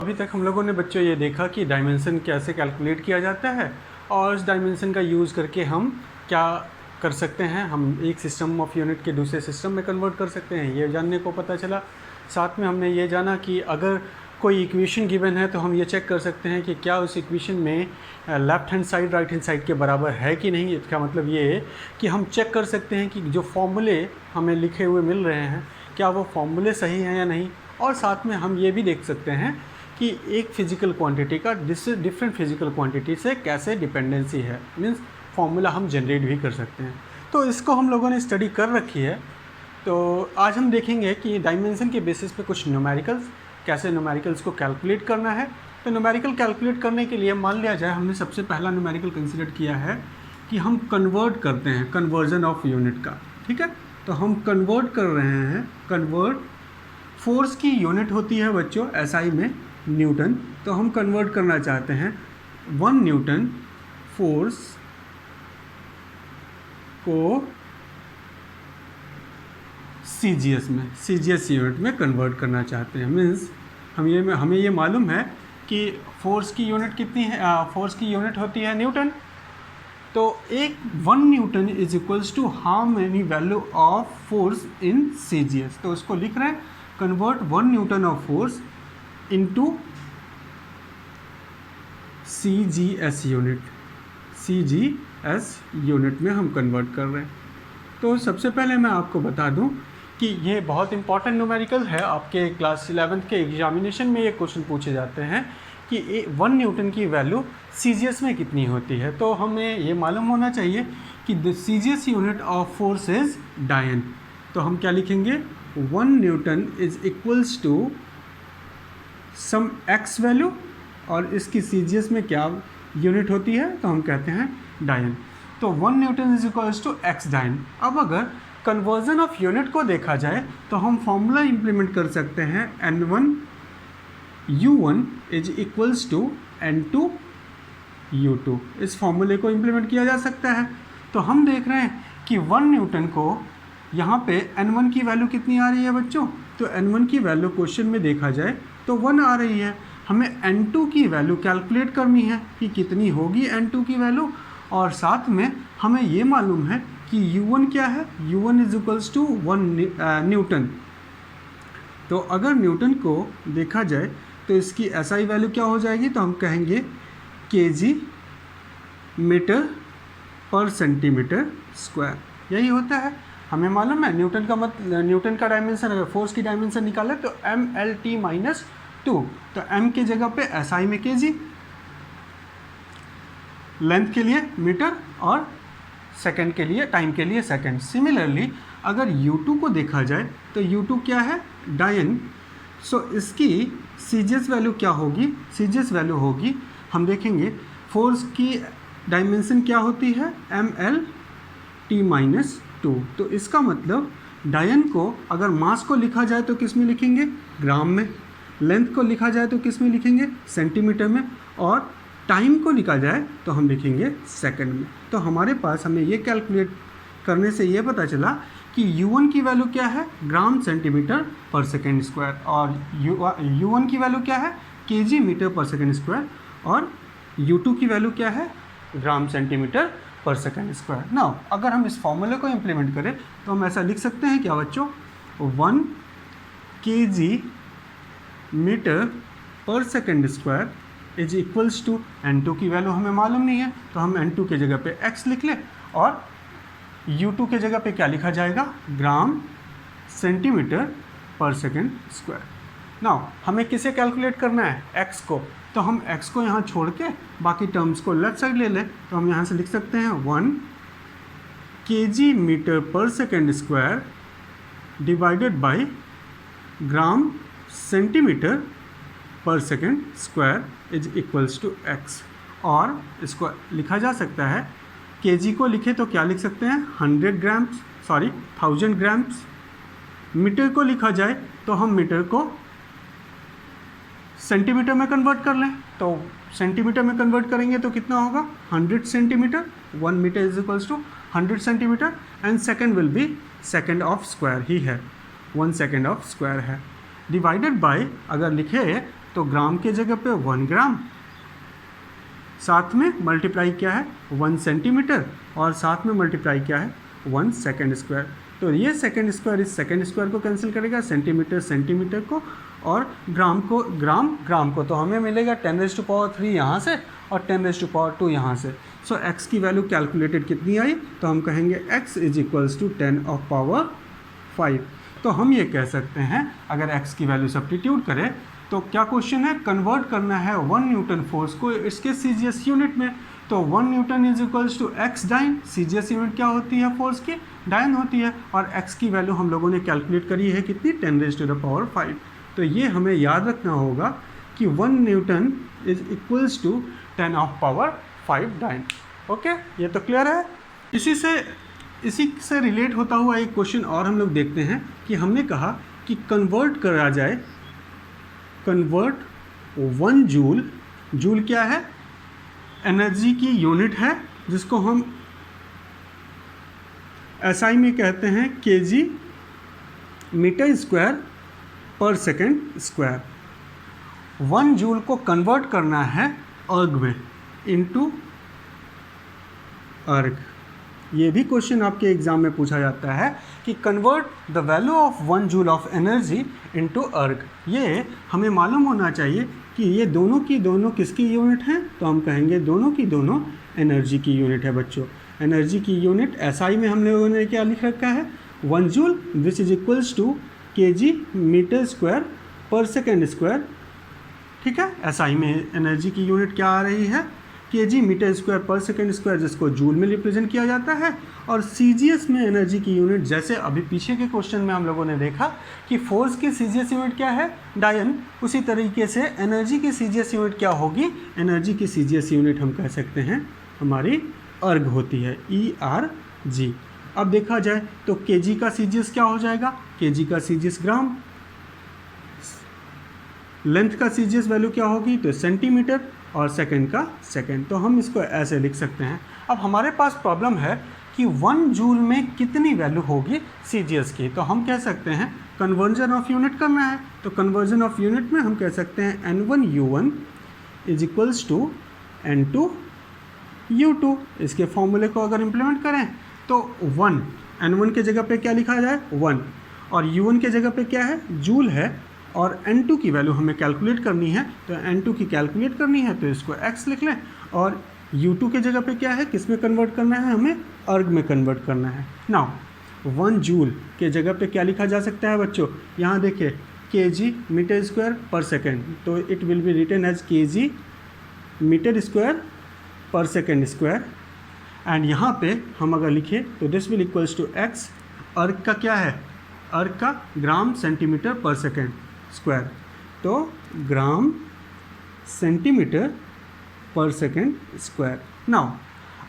अभी तक हम लोगों ने बच्चों ये देखा कि डायमेंशन कैसे कैलकुलेट किया जाता है और इस डायमेंशन का यूज़ करके हम क्या कर सकते हैं, हम एक सिस्टम ऑफ यूनिट के दूसरे सिस्टम में कन्वर्ट कर सकते हैं, ये जानने को पता चला। साथ में हमने ये जाना कि अगर कोई इक्वेशन गिवन है तो हम ये चेक कर सकते हैं कि क्या उस इक्वेशन में left hand side right hand side के बराबर है कि नहीं। इसका मतलब ये है कि हम चेक कर सकते हैं कि जो फॉर्मूले हमें लिखे हुए मिल रहे हैं क्या वो फॉर्मूले सही हैं या नहीं। और साथ में हम ये भी देख सकते हैं कि एक फिज़िकल क्वांटिटी का डिफरेंट फिज़िकल क्वांटिटी से कैसे डिपेंडेंसी है, मींस फार्मूला हम जनरेट भी कर सकते हैं। तो इसको हम लोगों ने स्टडी कर रखी है। तो आज हम देखेंगे कि डायमेंशन के बेसिस पे कुछ न्यूमेरिकल्स, कैसे न्यूमेरिकल्स को कैलकुलेट करना है। तो न्यूमेरिकल कैलकुलेट करने के लिए मान लिया जाए हमने सबसे पहला न्यूमेरिकल कंसिडर किया है कि हम कन्वर्ट करते हैं, कन्वर्जन ऑफ यूनिट का। ठीक है, तो हम कन्वर्ट कर रहे हैं। कन्वर्ट फोर्स की यूनिट होती है बच्चों एसआई में न्यूटन, तो हम कन्वर्ट करना चाहते हैं 1 न्यूटन फोर्स को सीजीएस में, सीजीएस यूनिट में कन्वर्ट करना चाहते हैं। मीन्स हमें ये मालूम है कि फोर्स की यूनिट कितनी है, फोर्स की यूनिट होती है न्यूटन। तो एक 1 newton is equals to how many value of force in CGS. तो उसको लिख रहे हैं convert 1 newton of force into CGS unit, CGS unit में हम कन्वर्ट कर रहे हैं। तो सबसे पहले मैं आपको बता दूं कि ये बहुत इंपॉर्टेंट न्यूमेरिकल है। आपके क्लास 11th के एग्जामिनेशन में ये क्वेश्चन पूछे जाते हैं कि 1 न्यूटन की वैल्यू सीजीएस में कितनी होती है। तो हमें ये मालूम होना चाहिए कि the CGS unit of force is dyne. तो हम क्या लिखेंगे, 1 newton is equals to some x value, और इसकी सीजीएस में क्या यूनिट होती है, तो हम कहते हैं डायन। तो 1 newton is equals to x dyne. अब अगर कन्वर्जन ऑफ यूनिट को देखा जाए तो हम फॉर्मूला इंप्लीमेंट कर सकते हैं N1 U1 is equals to N2 U2। इस फॉर्मूले को इंप्लीमेंट किया जा सकता है। तो हम देख रहे हैं कि 1 न्यूटन को यहाँ पे N1 की वैल्यू कितनी आ रही है बच्चों, तो N1 की वैल्यू क्वेश्चन में देखा जाए तो 1 आ रही है। हमें N2 की वैल्यू कैलकुलेट करनी है कि कितनी होगी N2 की वैल्यू, और साथ में हमें ये मालूम है कि U1 क्या है, U1 is equals to 1 Newton. तो अगर न्यूटन को देखा जाए तो इसकी SI वैल्यू क्या हो जाएगी, तो हम कहेंगे kg मीटर पर सेंटीमीटर स्क्वायर। यही होता है, हमें मालूम है न्यूटन का न्यूटन का डायमेंशन, अगर फोर्स की डायमेंशन निकाले तो MLT-2, तो m के जगह पे SI में kg, लेंथ के लिए मीटर और सेकंड के लिए, टाइम के लिए सेकंड। सिमिलरली अगर U2 को देखा जाए तो U2 क्या है, डायन। सो इसकी सीजीएस वैल्यू क्या होगी, सीजीएस वैल्यू होगी, हम देखेंगे फोर्स की डायमेंशन क्या होती है MLT-2। तो इसका मतलब डायन को अगर मास को लिखा जाए तो किस में लिखेंगे, ग्राम में। लेंथ को लिखा जाए तो किस में लिखेंगे, सेंटीमीटर में। और टाइम को लिखा जाए तो हम लिखेंगे सेकंड में। तो हमारे पास हमें ये कैलकुलेट करने से ये पता चला कि U1 की वैल्यू क्या है, ग्राम सेंटीमीटर पर सेकंड स्क्वायर, और U1 की वैल्यू क्या है, kg metre per second square, और U2 की वैल्यू क्या है, ग्राम centimetre per second square. Now अगर हम इस फॉर्मूले को इम्प्लीमेंट करें तो हम ऐसा लिख सकते हैं क्या बच्चों, 1 kg metre per second square is equals to N2 की वैल्यू हमें मालूम नहीं है, तो हम N2 के जगह पे x लिख लें, और U2 के जगह पे क्या लिखा जाएगा, ग्राम centimetre per second square. Now हमें किसे कैलकुलेट करना है, x को, तो हम x को यहाँ छोड़ के बाकी टर्म्स को लेफ्ट साइड ले लें। तो हम यहाँ से लिख सकते हैं 1 kg metre per second square divided by gram centimetre per second square is equals to x। और इसको लिखा जा सकता है, kg को लिखे तो क्या लिख सकते हैं, 1000 ग्राम्स। मीटर को लिखा जाए तो हम मीटर को सेंटीमीटर में कन्वर्ट कर लें, तो सेंटीमीटर में कन्वर्ट करेंगे तो कितना होगा, 100 centimetre. 1 metre is equals to 100 centimetre, and second will be second of square ही है, 1 सेकंड ऑफ स्क्वायर है। डिवाइडेड बाय अगर लिखे तो ग्राम के जगह पे 1 ग्राम, साथ में मल्टीप्लाई क्या है 1 सेंटीमीटर, और साथ में मल्टीप्लाई क्या है 1 सेकेंड स्क्वायर। तो ये सेकेंड स्क्वायर इस सेकेंड स्क्वायर को कैंसिल करेगा, सेंटीमीटर सेंटीमीटर को, और ग्राम को ग्राम को तो हमें मिलेगा 10⁻³ यहाँ से और 10⁻² यहाँ से। सो x की वैल्यू कैलकुलेटेड कितनी आई, तो हम कहेंगे x = 10⁻⁵। तो हम ये कह सकते हैं अगर x की वैल्यू सब्स्टिट्यूट करें तो क्या क्वेश्चन है, कन्वर्ट करना है 1 न्यूटन फोर्स को इसके CGS यूनिट में। तो 1 न्यूटन = x डाइन, CGS यूनिट क्या होती है फोर्स की, डाइन होती है, और x की वैल्यू हम लोगों ने कैलकुलेट करी है कितनी, 10⁵। तो ये हमें याद रखना होगा कि 1 न्यूटन = 10⁵ डाइन। ओके, ये तो क्लियर है। इसी से रिलेट होता हुआ एक क्वेश्चन और हम लोग देखते हैं कि हमने कहा कि कन्वर्ट करा जाए, कन्वर्ट 1 जूल क्या है, एनर्जी की यूनिट है, जिसको हम SI में कहते हैं kg m²/s²। 1 जूल को कन्वर्ट करना है अर्ग में, इनटू अर्ग। ये भी क्वेश्चन आपके एग्जाम में पूछा जाता है कि convert the value of 1 joule of energy into अर्ग। ये हमें मालूम होना चाहिए कि ये दोनों की दोनों किसकी यूनिट हैं, तो हम कहेंगे दोनों की दोनों एनर्जी की यूनिट है बच्चों। एनर्जी की यूनिट SI में हम लोगों ने क्या लिख रखा है, 1 जूल विच = kg m²/s²। ठीक है, SI में एनर्जी की यूनिट क्या आ रही है, kg m²/s², जिसको जूल में रिप्रेजेंट किया जाता है। और CGS में एनर्जी की यूनिट, जैसे अभी पीछे के क्वेश्चन में हम लोगों ने देखा कि फोर्स की CGS यूनिट क्या है, डायन, उसी तरीके से एनर्जी की CGS यूनिट क्या होगी, एनर्जी की CGS यूनिट हम कह सकते हैं हमारी अर्ग होती है, ERG। अब देखा जाए तो kg का CGS क्या हो जाएगा, kg का CGS ग्राम, लेंथ का CGS वैल्यू क्या होगी, तो सेंटीमीटर, और सेकंड का सेकंड। तो हम इसको ऐसे लिख सकते हैं। अब हमारे पास प्रॉब्लम है कि 1 जूल में कितनी वैल्यू होगी CGS की, तो हम कह सकते हैं कन्वर्जन ऑफ यूनिट करना है। तो कन्वर्जन ऑफ यूनिट में हम कह सकते हैं N1U1 = N2U2। इसके फॉर्मूले को अगर इम्प्लीमेंट करें तो 1 N1 के जगह पे क्या लिखा जाए 1, और U1 के जगह पे क्या है, जूल है, और N2 की वैल्यू हमें कैलकुलेट करनी है। तो N2 की कैलकुलेट करनी है तो इसको x लिख लें, और U2 के जगह पे क्या है, किस में कन्वर्ट करना है, हमें अर्ग में कन्वर्ट करना है। नाउ 1 जूल के जगह पे क्या लिखा जा सकता है बच्चों, यहाँ देखिए kg m²/s², तो it will be written as kg m²/s²। And यहाँ पे हम अगर लिखें तो दिस विल = x, अर्ग का क्या है, अर्ग का ग्राम सेंटीमीटर/s², तो ग्राम सेंटीमीटर/s²। नाउ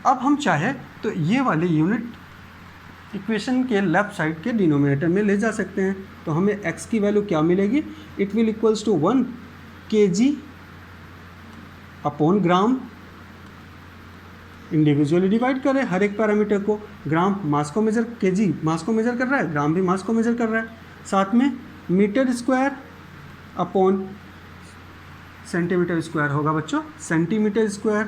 अब हम चाहे तो ये वाली यूनिट इक्वेशन के लेफ्ट साइड के डिनोमिनेटर में ले जा सकते हैं। तो हमें x की वैल्यू क्या मिलेगी, इट विल = 1 kg/ग्राम। इंडिविजुअली डिवाइड करें हर एक पैरामीटर को, ग्राम मास को मेजर, kg मास को मेजर कर रहा है, ग्राम भी मास को मेजर कर रहा है, साथ में m²/सेंटीमीटर² होगा बच्चों, सेंटीमीटर²।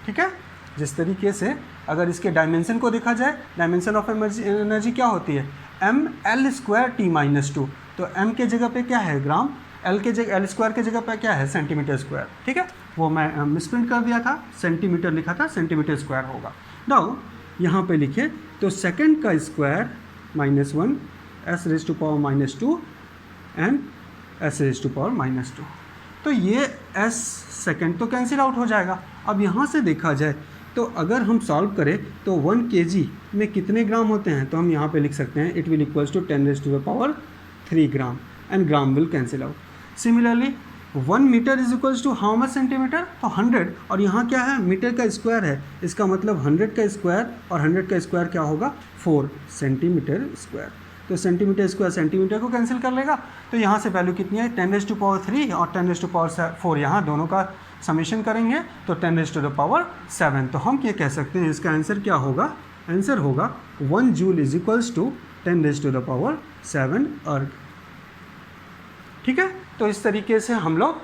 ठीक है, जिस तरीके से अगर इसके डायमेंशन को देखा जाए, डायमेंशन ऑफ एनर्जी क्या होती है, mL²T-2। तो m के जगह पे क्या है ग्राम, L स्क्वायर के जगह पे क्या है सेंटीमीटर²। ठीक है, वो मैं मिसप्रिंट कर दिया था, सेंटीमीटर लिखा था, सेंटीमीटर² होगा। नाउ यहाँ पे लिखे तो सेकंड का स्क्वायर -1 s⁻⁻² एंड s⁻⁻²। तो ये s सेकंड तो कैंसिल आउट हो जाएगा। अब यहाँ से देखा जाए तो अगर हम सॉल्व करें तो 1 kg में कितने ग्राम होते हैं, तो हम यहाँ पे लिख सकते हैं it will = 10⁻³ gram, and gram will cancel out. Similarly 1 metre = how much centimetre, तो 100, और यहाँ क्या है मीटर का स्क्वायर है, इसका मतलब 100 का स्क्वायर, और 100 का स्क्वायर क्या होगा 4 सेंटीमीटर²। तो सेंटीमीटर² सेंटीमीटर को कैंसिल कर लेगा, तो यहाँ से वैल्यू कितनी है 10⁻³ और 10⁻⁴, यहाँ दोनों का समेशन करेंगे तो 10⁻⁷। तो हम ये कह सकते हैं इसका आंसर क्या होगा, आंसर होगा 1 जूल = 10⁻⁷ अर्ग। ठीक है। तो इस तरीके से हम लोग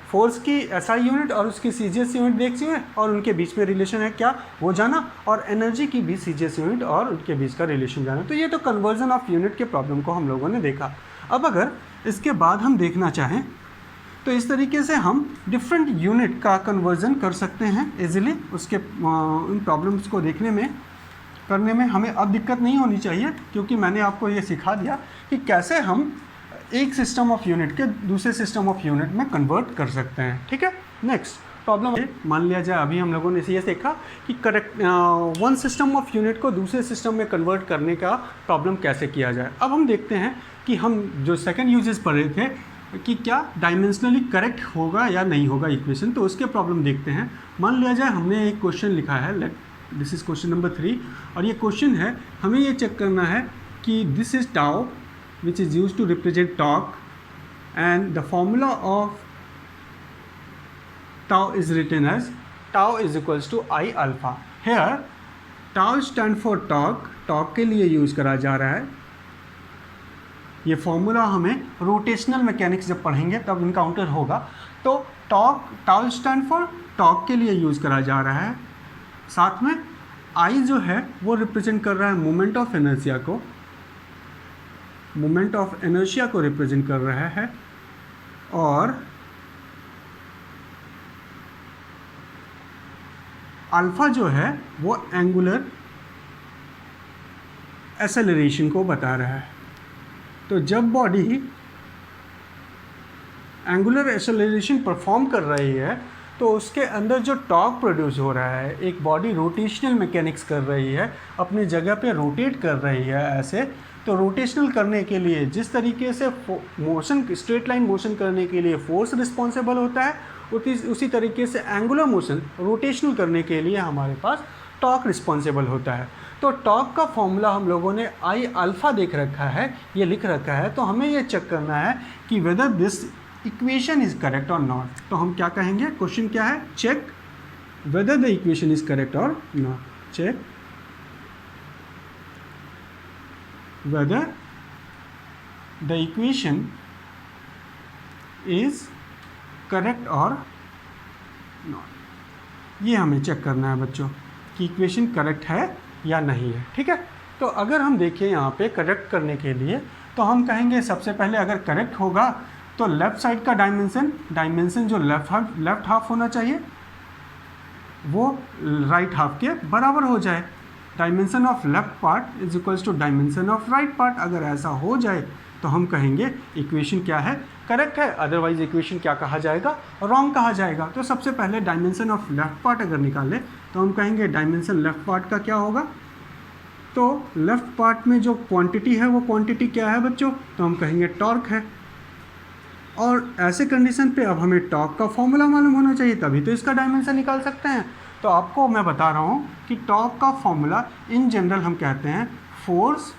फोर्स की एसआई यूनिट और उसकी सीजीएस यूनिट देख चुके हैं और उनके बीच में रिलेशन है क्या वो जाना, और एनर्जी की भी सीजीएस यूनिट और उनके बीच का रिलेशन जाना। तो ये तो कन्वर्जन ऑफ यूनिट के प्रॉब्लम को हम लोगों ने देखा। अब अगर इसके बाद हम देखना चाहें तो इस तरीके से हम डिफरेंट यूनिट का कन्वर्जन कर सकते हैं इजीली। उसके उन प्रॉब्लम्स को करने में हमें अब दिक्कत नहीं होनी चाहिए, क्योंकि मैंने आपको ये सिखा दिया कि कैसे हम एक सिस्टम ऑफ यूनिट के दूसरे सिस्टम ऑफ यूनिट में कन्वर्ट कर सकते हैं। ठीक है। नेक्स्ट प्रॉब्लम मान लिया जाए, अभी हम लोगों ने ये देखा कि वन सिस्टम ऑफ यूनिट को दूसरे सिस्टम में कन्वर्ट करने का प्रॉब्लम कैसे किया जाए। अब हम देखते हैं कि हम जो सेकंड यूजेस पढ़ रहे थे कि क्या डायमेंशनली करेक्ट होगा या नहीं होगा इक्वेशन, तो उसके प्रॉब्लम देखते हैं। मान लिया जाए हमने एक क्वेश्चन लिखा है, दिस इज क्वेश्चन नंबर 3, और ये क्वेश्चन है हमें ये चेक करना है कि this is tau which is used to represent torque, and the formula of tau is written as tau is equals to I alpha. Here tau stand for torque के लिए यूज करा जा रहा है। ये फॉर्मूला हमें रोटेशनल मैकेनिक्स जब पढ़ेंगे तब इनकाउंटर होगा। तो tau stand for torque के लिए यूज करा जा रहा है। साथ में I जो है वो रिप्रेजेंट कर रहा है मोमेंट ऑफ इनर्शिया को रिप्रेजेंट कर रहा है, और अल्फा जो है वो एंगुलर एक्सेलरेशन को बता रहा है। तो जब बॉडी एंगुलर एक्सेलरेशन परफॉर्म कर रही है तो उसके अंदर जो टॉर्क प्रोड्यूस हो रहा है, एक बॉडी रोटेशनल मैकेनिक्स कर रही है, अपनी जगह पे रोटेट कर रही है ऐसे, तो रोटेशनल करने के लिए जिस तरीके से मोशन स्ट्रेट लाइन मोशन करने के लिए फोर्स रिस्पॉन्सिबल होता है, उसी तरीके से एंगुलर मोशन रोटेशनल करने के लिए हमारे पास टॉर्क रिस्पॉन्सिबल होता है। तो टॉर्क का फॉर्मूला हम लोगों ने आई अल्फ़ा देख रखा है, ये लिख रखा है। तो हमें ये चेक करना है कि whether this equation is correct और नॉट। तो हम क्या कहेंगे, क्वेश्चन क्या है, check whether the equation is correct और not. Check whether the equation is correct or not। ये हमें चेक करना है बच्चों कि इक्वेशन करेक्ट है या नहीं है। ठीक है। तो अगर हम देखें यहाँ पे करेक्ट करने के लिए, तो हम कहेंगे सबसे पहले अगर करेक्ट होगा तो लेफ़्ट साइड का डायमेंशन जो लेफ़्ट हाफ होना चाहिए वो राइट हाफ के बराबर हो जाए। Dimension of left part is equals to dimension of right part. अगर ऐसा हो जाए तो हम कहेंगे इक्वेशन क्या है, करेक्ट है। अदरवाइज इक्वेशन क्या कहा जाएगा, रॉन्ग कहा जाएगा। तो सबसे पहले डायमेंशन ऑफ लेफ्ट पार्ट अगर निकालें तो हम कहेंगे डायमेंशन लेफ्ट पार्ट का क्या होगा। तो लेफ्ट पार्ट में जो क्वांटिटी है वो क्वांटिटी क्या है बच्चों, तो हम कहेंगे टॉर्क है। और ऐसे कंडीशन पे अब हमें टॉर्क का फॉर्मूला मालूम होना चाहिए, तभी तो इसका डायमेंशन निकाल सकते हैं। तो आपको मैं बता रहा हूँ कि टॉर्क का फॉर्मूला इन जनरल हम कहते हैं force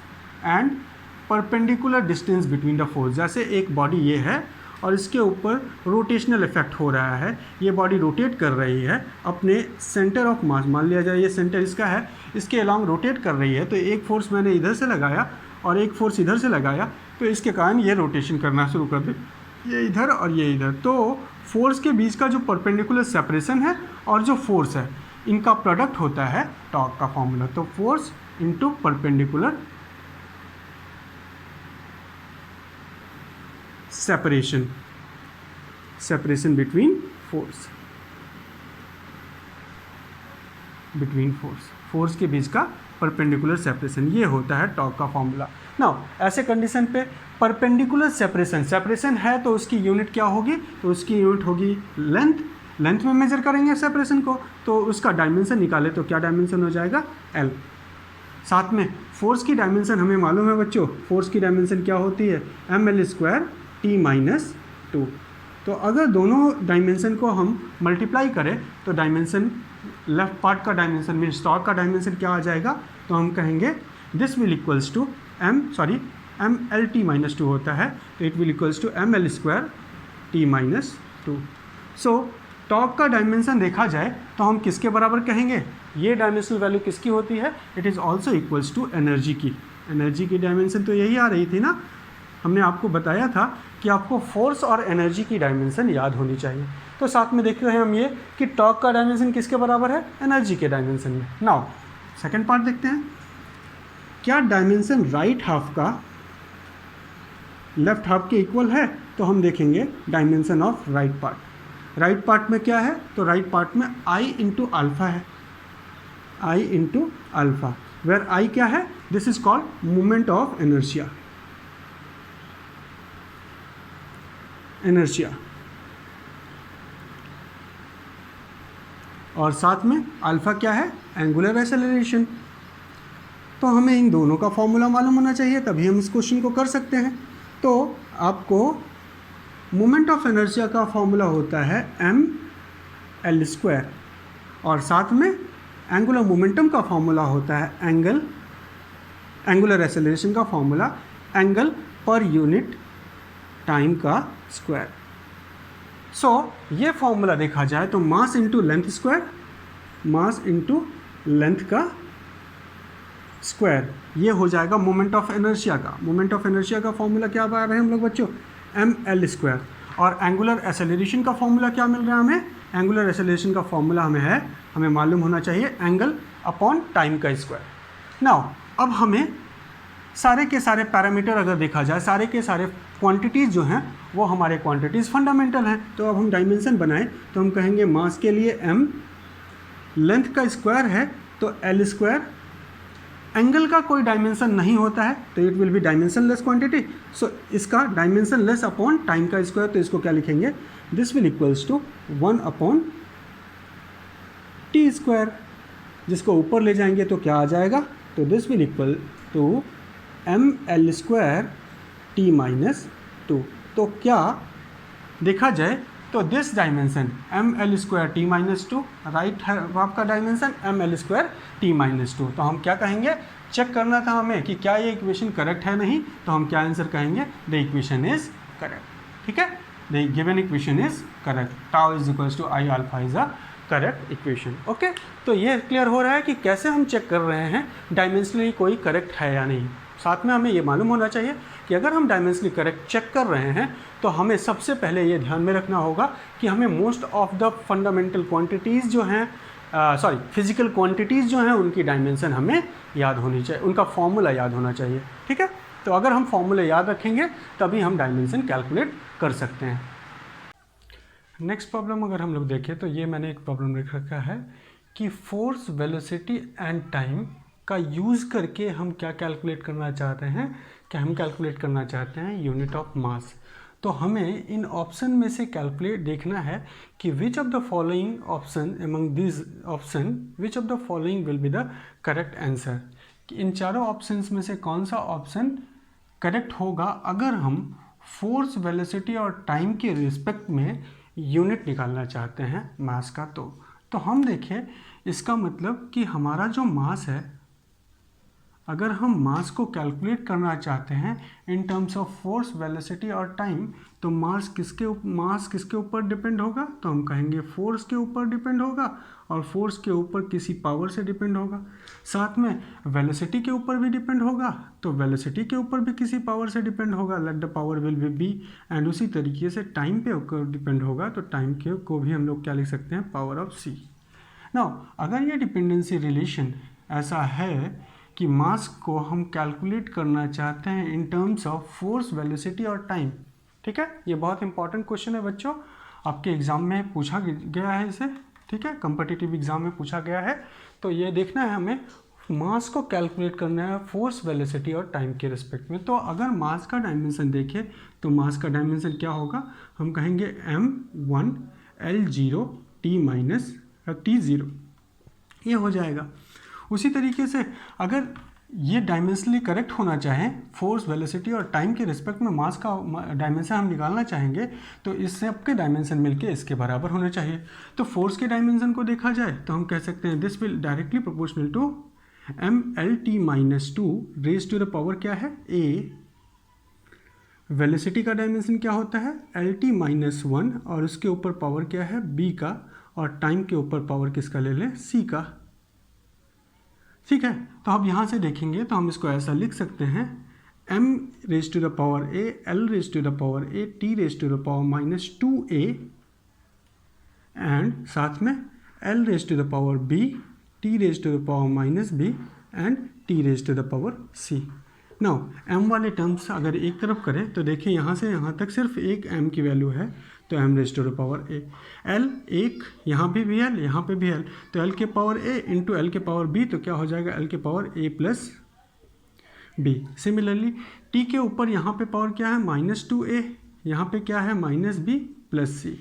and perpendicular distance between the force. जैसे एक बॉडी ये है और इसके ऊपर रोटेशनल इफेक्ट हो रहा है, ये बॉडी रोटेट कर रही है अपने सेंटर ऑफ मास, मान लिया जाए ये सेंटर इसका है, इसके अलॉन्ग रोटेट कर रही है। तो एक फोर्स मैंने इधर से लगाया और एक फोर्स इधर से लगाया, तो इसके कारण ये रोटेशन करना शुरू कर दे, ये इधर और ये इधर। तो फोर्स के बीच का जो परपेंडिकुलर सेपरेशन है और जो फोर्स है, इनका प्रोडक्ट होता है टॉर्क का फॉर्मूला। तो force into perpendicular separation between force के बीच का परपेंडिकुलर सेपरेशन, ये होता है टॉर्क का फॉर्मूला। नाउ ऐसे कंडीशन पे परपेंडिकुलर सेपरेशन है तो उसकी यूनिट क्या होगी, तो उसकी यूनिट होगी लेंथ में मेजर करेंगे सेपरेशन को, तो उसका डायमेंशन निकाले तो क्या डायमेंशन हो जाएगा, L। साथ में फोर्स की डायमेंशन हमें मालूम है बच्चों, फोर्स की डायमेंशन क्या होती है, ml² T-2। तो अगर दोनों डायमेंशन को हम मल्टीप्लाई करें तो डायमेंशन लेफ्ट पार्ट का डायमेंशन मीन्स टॉर्क का डायमेंशन क्या आ जाएगा, तो हम कहेंगे this will equals to mlt-2 होता है, तो it will equals to ml² T-2। So torque का डायमेंशन देखा जाए तो हम किसके बराबर कहेंगे, ये डायमेंशनल वैल्यू किसकी होती है, it is also equals to energy की। एनर्जी की डायमेंशन तो यही आ रही थी ना, हमने आपको बताया था कि आपको फोर्स और एनर्जी की डायमेंशन याद होनी चाहिए। तो साथ में देख रहे हैं हम ये कि टॉर्क का डायमेंशन किसके बराबर है, एनर्जी के डायमेंशन में। नाउ सेकंड पार्ट देखते हैं, क्या डायमेंशन राइट हाफ का लेफ्ट हाफ के इक्वल है? तो हम देखेंगे dimension of right part. Right part में क्या है, तो राइट पार्ट में I इंटू अल्फा है, I into alpha, where I क्या है, this is called moment of inertia, और साथ में अल्फा क्या है, एंगुलर एक्सेलरेशन। तो हमें इन दोनों का फॉर्मूला मालूम होना चाहिए, तभी हम इस क्वेश्चन को कर सकते हैं। तो आपको मोमेंट ऑफ इनर्शिया का फॉर्मूला होता है mL², और साथ में एंगुलर मोमेंटम का फॉर्मूला होता है एंगुलर एक्सेलरेशन का formula angle per unit time का स्क्वायर। सो ये फॉर्मूला देखा जाए तो mass into length square, mass into length का स्क्वायर, ये हो जाएगा मोमेंट ऑफ इनर्शिया का। मोमेंट ऑफ इनर्शिया का फॉर्मूला क्या पा रहे हैं हम लोग बच्चों, mL²। और एंगुलर एक्सेलरेशन का फॉर्मूला क्या मिल रहा है हमें, एंगुलर एक्सेलरेशन का फॉर्मूला हमें मालूम होना चाहिए एंगल अपॉन टाइम का स्क्वायर। नाउ अब हमें सारे के सारे पैरामीटर अगर देखा जाए, सारे के सारे क्वांटिटीज़ जो हैं वो हमारे क्वांटिटीज़ फंडामेंटल हैं। तो अब हम डायमेंशन बनाएं तो हम कहेंगे मास के लिए m, लेंथ का स्क्वायर है तो L², एंगल का कोई डायमेंशन नहीं होता है तो it will be dimensionless quantity, so इसका डायमेंशन लेस अपॉन टाइम का स्क्वायर, तो इसको क्या लिखेंगे, this will equals to 1 upon T², जिसको ऊपर ले जाएंगे तो क्या आ जाएगा, तो this will equal to mL² T-2। तो क्या देखा जाए तो this dimension mL² T-2, right है आपका डायमेंशन mL² T-2। तो हम क्या कहेंगे, चेक करना था हमें कि क्या ये इक्वेशन करेक्ट है, नहीं तो हम क्या आंसर कहेंगे, द इक्वेशन इज करेक्ट। ठीक है, the given equation is correct, tau is equals to I alpha is a correct equation. Okay, तो ये क्लियर हो रहा है कि कैसे हम चेक कर रहे हैं डायमेंशनली कोई करेक्ट है या नहीं। साथ में हमें ये मालूम होना चाहिए कि अगर हम डायमेंशनली करेक्ट चेक कर रहे हैं तो हमें सबसे पहले ये ध्यान में रखना होगा कि हमें most of the fundamental quantities जो हैं, फिजिकल क्वांटिटीज़ जो हैं, उनकी डायमेंशन हमें याद होनी चाहिए, उनका फॉर्मूला याद होना चाहिए। ठीक है, तो अगर हम फॉर्मूला याद रखेंगे तभी हम डायमेंशन कैलकुलेट कर सकते हैं। नेक्स्ट प्रॉब्लम अगर हम लोग देखें तो ये मैंने एक प्रॉब्लम लिख रखा है कि फोर्स, वेलोसिटी एंड टाइम का यूज़ करके हम क्या कैलकुलेट करना चाहते हैं, क्या हम कैलकुलेट करना चाहते हैं यूनिट ऑफ मास। तो हमें इन ऑप्शन में से कैलकुलेट देखना है कि which of the following option among this option, which of the following will be the correct answer, कि इन चारों ऑप्शंस में से कौन सा ऑप्शन करेक्ट होगा अगर हम फोर्स, वेलोसिटी और टाइम के रिस्पेक्ट में यूनिट निकालना चाहते हैं मास का। तो हम देखें, इसका मतलब कि हमारा जो मास है, अगर हम मास को कैलकुलेट करना चाहते हैं in terms of force, velocity और टाइम, तो मास किसके ऊपर डिपेंड होगा, तो हम कहेंगे फोर्स के ऊपर डिपेंड होगा, और फोर्स के ऊपर किसी पावर से डिपेंड होगा। साथ में वेलोसिटी के ऊपर भी डिपेंड होगा, तो वेलोसिटी के ऊपर भी किसी पावर से डिपेंड होगा, let the power will be b. And उसी तरीके से टाइम पे डिपेंड होगा, तो टाइम के को भी हम लोग क्या लिख सकते हैं, पावर ऑफ सी। नाउ अगर ये डिपेंडेंसी रिलेशन ऐसा है कि मास को हम कैलकुलेट करना चाहते हैं in terms of force, velocity और टाइम, ठीक है, ये बहुत इंपॉर्टेंट क्वेश्चन है बच्चों, आपके एग्जाम में पूछा गया है इसे। ठीक है, कॉम्पिटिटिव एग्जाम में पूछा गया है। तो ये देखना है हमें, मास को कैलकुलेट करना है फोर्स, वेलोसिटी और टाइम के रिस्पेक्ट में। तो अगर मास का डायमेंशन देखें तो मास का डायमेंशन क्या होगा, हम कहेंगे m1 L0 T-0, ये हो जाएगा। उसी तरीके से अगर ये डायमेंशनली करेक्ट होना चाहें, फोर्स, वेलोसिटी और टाइम के रिस्पेक्ट में मास का डायमेंशन हम निकालना चाहेंगे, तो इससे आपके डायमेंशन मिलके इसके बराबर होने चाहिए। तो फोर्स के डायमेंशन को देखा जाए तो हम कह सकते हैं this will directly proportional to mL/T-2 raise to the power क्या है, a। वेलोसिटी का डायमेंशन क्या होता है, L/T-1, और उसके ऊपर पावर क्या है, b का, और टाइम के ऊपर पावर किसका ले लें, c का। ठीक है, तो अब यहाँ से देखेंगे तो हम इसको ऐसा लिख सकते हैं m raise to the power a, l raise to the power a, t raise to the power minus 2a and साथ में l raise to the power b, t raise to the power minus b and t raise to the power c। Now m वाले terms अगर एक तरफ करें तो देखिए यहाँ से यहाँ तक सिर्फ एक m की वैल्यू है, तो m raise to the power a, l एक, यहाँ पे भी l, यहाँ पे भी l, तो l के पावर a इंटू l के पावर b, तो क्या हो जाएगा l के power a plus b। Similarly t के ऊपर यहाँ पे पावर क्या है -2a, यहाँ पे क्या है -b प्लस c।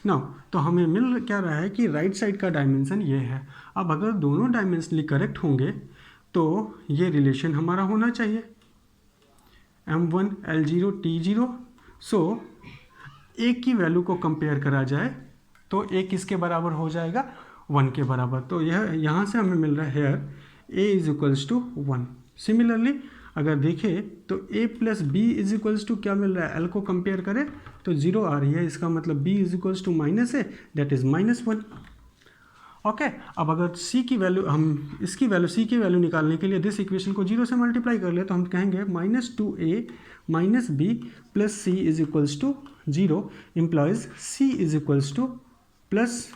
नाउ तो हमें मिल क्या रहा है कि राइट साइड का डायमेंशन ये है। अब अगर दोनों डायमेंशनली करेक्ट होंगे तो ये रिलेशन हमारा होना चाहिए m1 l0 t0। So a की वैल्यू को कंपेयर करा जाए तो a किसके बराबर हो जाएगा 1 के बराबर। तो यह यहाँ से हमें मिल रहा है here a is equals to 1। Similarly अगर देखें तो a plus B is equals to क्या मिल रहा है, l को कंपेयर करें तो 0 आ रही है, इसका मतलब b is equals to -a, that is -1। Okay, अब अगर c की वैल्यू हम इसकी वैल्यू c की वैल्यू निकालने के लिए दिस इक्वेशन को 0 से मल्टीप्लाई कर ले तो हम कहेंगे -2a minus b plus c is equals to 0 implies c is equals to plus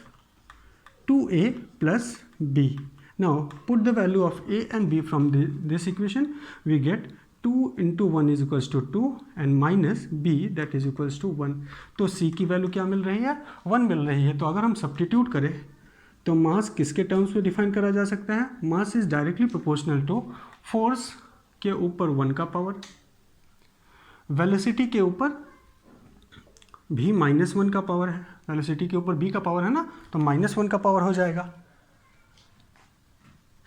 2a plus b। Now put the value of a and b from this equation, we get 2 into 1 is equals to 2 and minus b that is equals to 1। तो c की वैल्यू क्या मिल रही है 1 मिल रही है। तो अगर हम सब्स्टिट्यूट करें तो मास किसके टर्म्स में डिफाइन करा जा सकता है, mass is directly proportional to force के ऊपर 1 का पावर, वेलोसिटी के ऊपर भी -1 का पावर है, वेलोसिटी के ऊपर b का पावर है ना, तो -1 का पावर हो जाएगा।